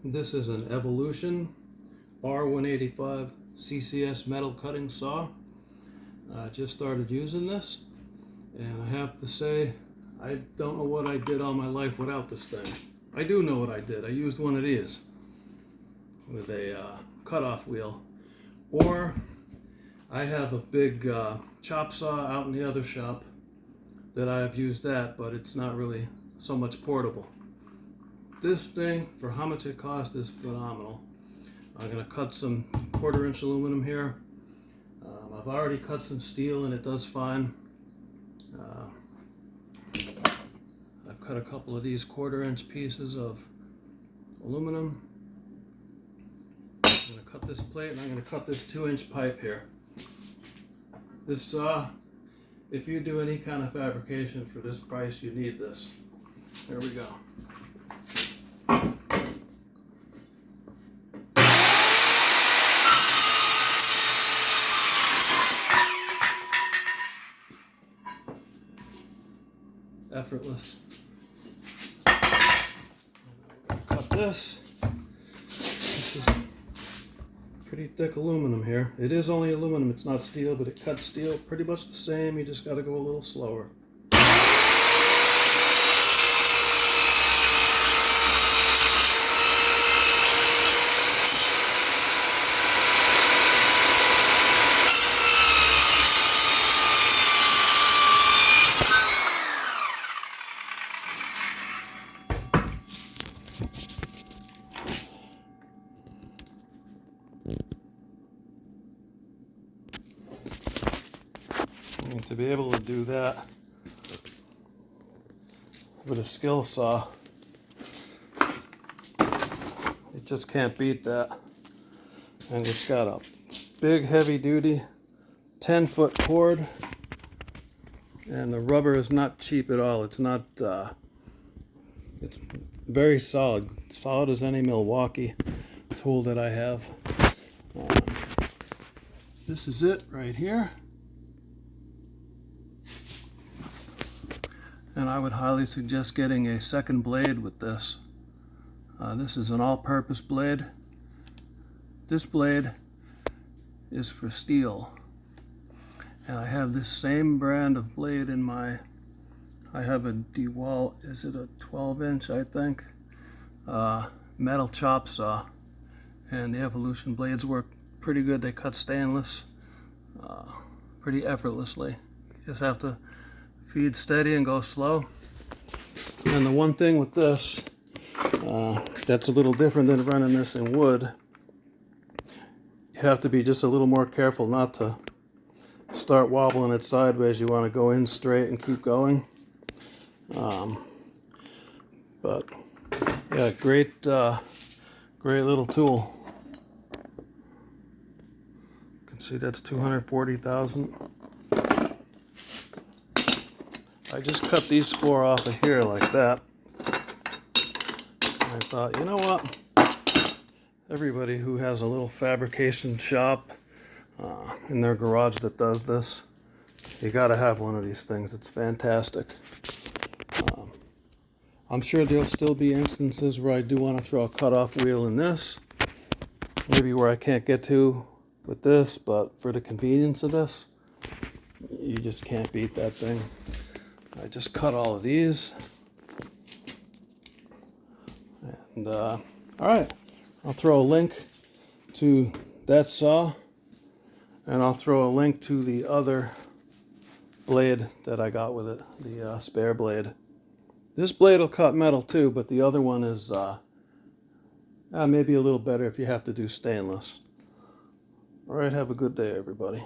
This is an Evolution R185ccs metal cutting saw. I just started using this, and I have to say, I don't know what I did all my life without this thing. I do know what I did. I used one of these with a cutoff wheel, or I have a big chop saw out in the other shop that I have used that, but it's not really so much portable. This thing, for how much it cost, is phenomenal. I'm going to cut some 1/4 inch aluminum here. I've already cut some steel and it does fine. I've cut a couple of these 1/4 inch pieces of aluminum. I'm going to cut this plate and I'm going to cut this 2-inch pipe here. This saw, if you do any kind of fabrication for this price, you need this. There we go. Effortless. Cut this. This is pretty thick aluminum here. It is only aluminum, it's not steel, but it cuts steel pretty much the same. You just got to go a little slower. And to be able to do that with a skill saw, you just can't beat that. And it's got a big heavy duty 10-foot cord, and the rubber is not cheap at all. It's not it's very solid as any Milwaukee tool that I have. This is it right here. And I would highly suggest getting a second blade with this. This is an all-purpose blade. This blade is for steel. And I have this same brand of blade in my, I have a walt, is it a 12-inch, I think, metal chop saw. And the Evolution blades work pretty good. They cut stainless pretty effortlessly. You just have to feed steady and go slow. And the one thing with this that's a little different than running this in wood, you have to be just a little more careful not to start wobbling it sideways. You want to go in straight and keep going. But yeah, great little tool. You can see that's 240,000. I just cut these 4 off of here like that. And I thought, you know what? Everybody who has a little fabrication shop in their garage that does this, you gotta have one of these things. It's fantastic. I'm sure there'll still be instances where I do want to throw a cutoff wheel in this. Maybe where I can't get to with this, but for the convenience of this, you just can't beat that thing. I just cut all of these. And all right, I'll throw a link to that saw, and I'll throw a link to the other blade that I got with it, the spare blade. This blade will cut metal too, but the other one is maybe a little better if you have to do stainless. All right, have a good day, everybody.